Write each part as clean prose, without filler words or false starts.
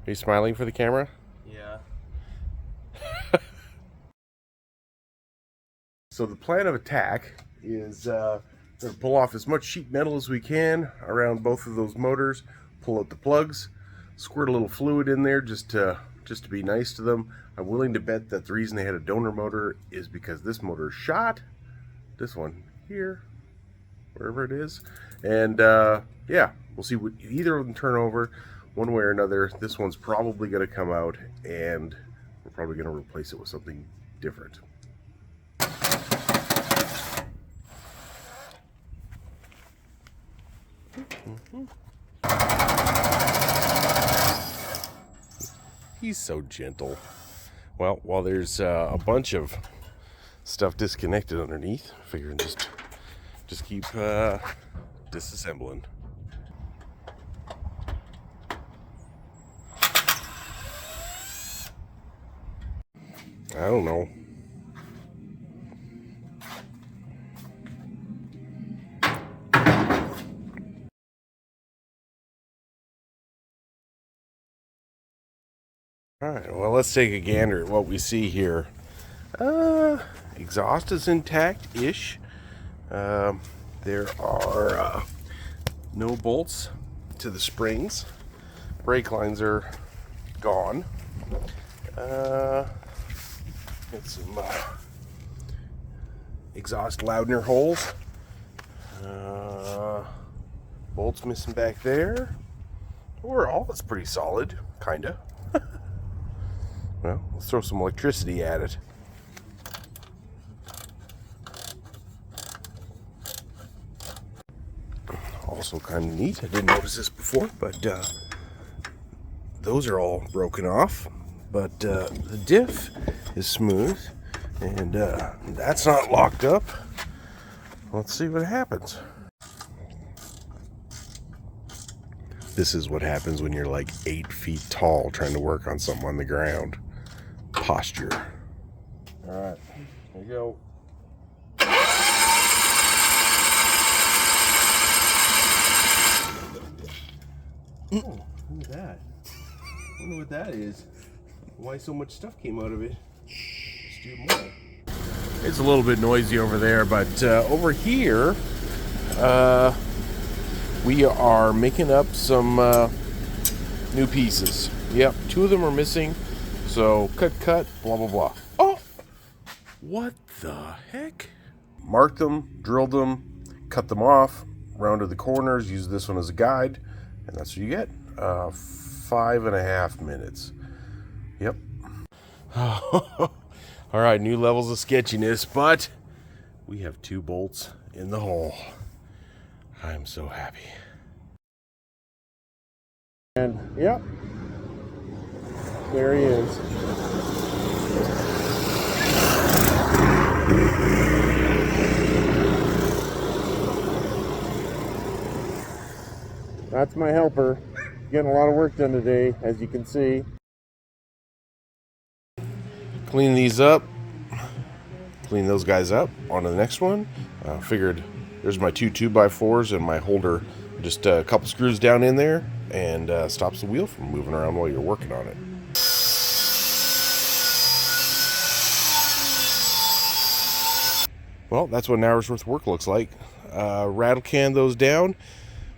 you smiling for the camera? Yeah. So the plan of attack is to pull off as much sheet metal as we can around both of those motors, pull out the plugs, squirt a little fluid in there just to be nice to them. I'm willing to bet that the reason they had a donor motor is because this motor is shot. This one here, wherever it is. And yeah, we'll see what either of them turn over one way or another. This one's probably going to come out, and we're probably going to replace it with something different. He's so gentle. Well, while there's a bunch of stuff disconnected underneath, I figure just keep disassembling. I don't know. All right, well, let's take a gander at what we see here. Exhaust is intact-ish. There are no bolts to the springs. Brake lines are gone. Got some exhaust Loudner holes. Bolts missing back there. Overall, it's pretty solid, kinda. Well, let's throw some electricity at it. Also kind of neat. I didn't notice this before, but those are all broken off. But the diff is smooth, and that's not locked up. Let's see what happens. This is what happens when you're like 8 feet tall trying to work on something on the ground. Posture. All right, here we go. Oh, look at that. I wonder what that is. Why so much stuff came out of it. Let's do more. It's a little bit noisy over there, but over here, we are making up some new pieces. Yep, 2 of them are missing. So cut, blah, blah, blah. Oh, what the heck? Marked them, drilled them, cut them off, rounded the corners, used this one as a guide, and that's what you get. 5.5 minutes. Yep. All right, new levels of sketchiness, but we have 2 bolts in the hole. I'm so happy. And yep, there he is. That's my helper. Getting a lot of work done today, as you can see. Clean these up. Clean those guys up. On to the next one. Figured there's my 2 2x4s and my holder. Just a couple screws down in there and stops the wheel from moving around while you're working on it. Well, that's what an hour's worth of work looks like. Rattle can those down.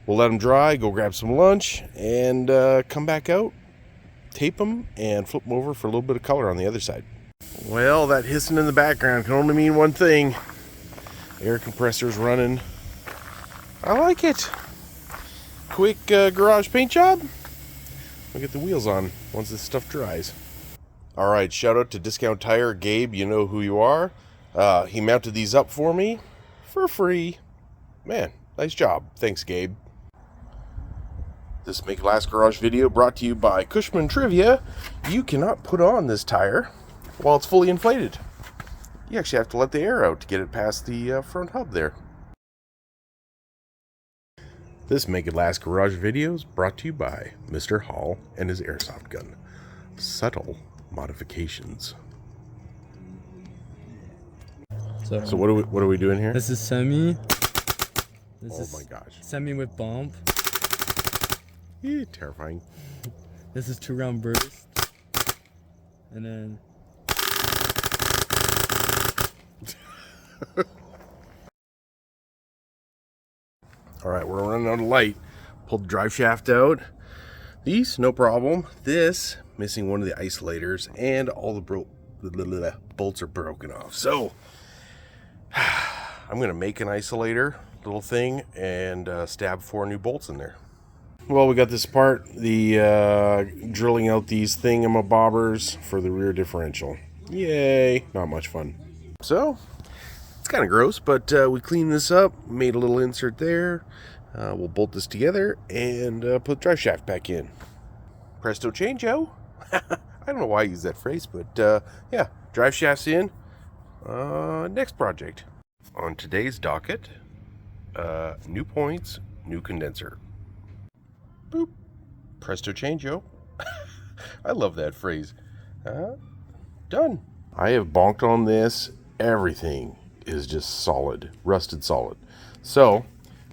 We'll let them dry, go grab some lunch, and come back out, tape them, and flip them over for a little bit of color on the other side. Well, that hissing in the background can only mean one thing. Air compressor's running. I like it. Quick garage paint job. We'll get the wheels on once this stuff dries. All right, shout out to Discount Tire. Gabe, you know who you are. He mounted these up for me for free. Man, nice job. Thanks, Gabe. This Make It Last Garage video brought to you by Cushman Trivia. You cannot put on this tire while it's fully inflated. You actually have to let the air out to get it past the front hub there. This Make It Last Garage video is brought to you by Mr. Hall and his airsoft gun. Subtle modifications. So what are we doing here? This is semi. Oh my gosh. Semi with bump. Yeah, terrifying. This is 2-round burst. And then All right, we're running out of light. Pulled the drive shaft out. These, no problem. This, missing one of the isolators, and all the bolts are broken off. So, I'm gonna make an isolator little thing and stab 4 new bolts in there. Well, we got this part, the drilling out these thingamabobbers for the rear differential. Yay, not much fun. So, it's kind of gross, but we cleaned this up, made a little insert there. We'll bolt this together and put the drive shaft back in. Presto changeo. I don't know why I use that phrase, but yeah, drive shaft's in. Next project. On today's docket, new points, new condenser. Boop. Presto changeo. I love that phrase. Done. I have bonked on this. Everything is just solid, rusted solid. So,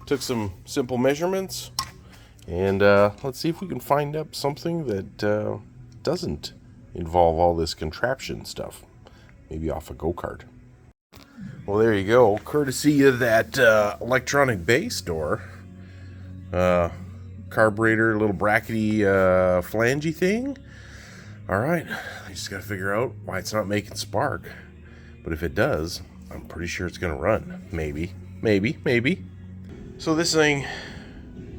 took some simple measurements, and let's see if we can find up something that doesn't involve all this contraption stuff. Maybe off a go-kart. Well, there you go. Courtesy of that electronic bay store. Carburetor, little brackety flangey thing. Alright, I just gotta figure out why it's not making spark. But if it does, I'm pretty sure it's gonna run. Maybe. So this thing,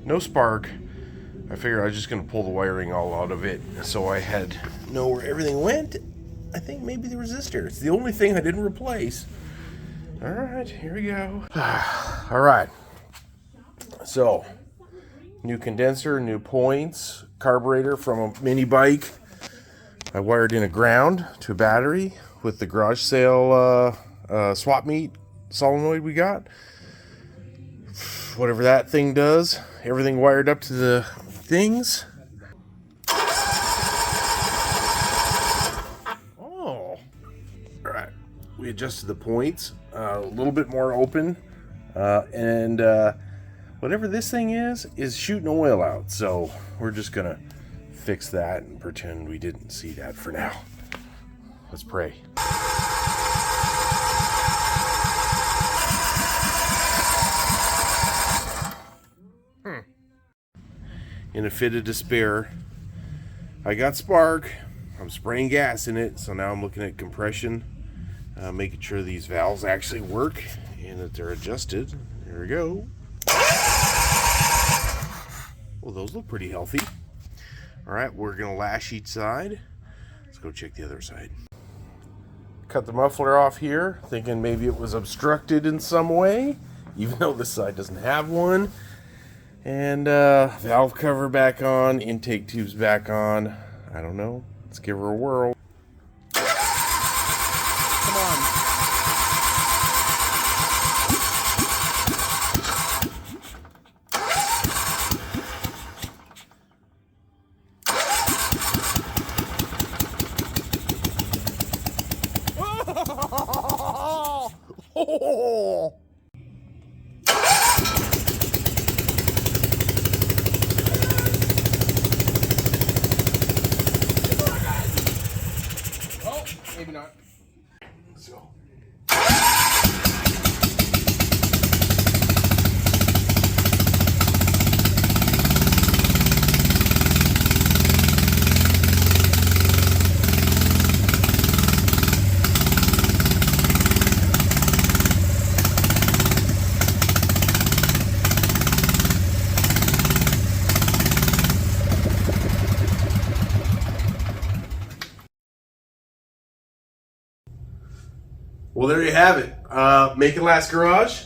no spark. I figured I was just gonna pull the wiring all out of it so I had know where everything went. I think maybe the resistor. It's the only thing I didn't replace. Alright, here we go. Alright. So, new condenser, new points, carburetor from a mini bike. I wired in a ground to a battery with the garage sale swap meet solenoid we got. Whatever that thing does, everything wired up to the things. Oh, all right. We adjusted the points a little bit more open, and whatever this thing is shooting oil out. So we're just gonna fix that and pretend we didn't see that for now. Let's pray. In a fit of despair, I got spark. I'm spraying gas in it, so now I'm looking at compression, making sure these valves actually work and that they're adjusted. There we go. Well, those look pretty healthy. All right, we're gonna lash each side. Let's go check the other side. Cut the muffler off here, thinking maybe it was obstructed in some way, even though this side doesn't have one. And valve cover back on, intake tubes back on. I don't know. Let's give her a whirl. Come on. Oh! Maybe not. So. Well, there you have it. Make it last garage.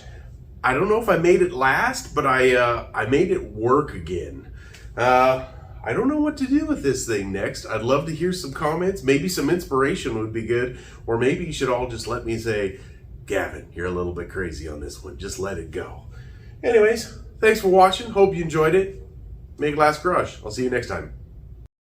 I don't know if I made it last, but I made it work again. I don't know what to do with this thing next. I'd love to hear some comments. Maybe some inspiration would be good. Or maybe you should all just let me say, Gavin, you're a little bit crazy on this one. Just let it go. Anyways, thanks for watching. Hope you enjoyed it. Make it last garage. I'll see you next time.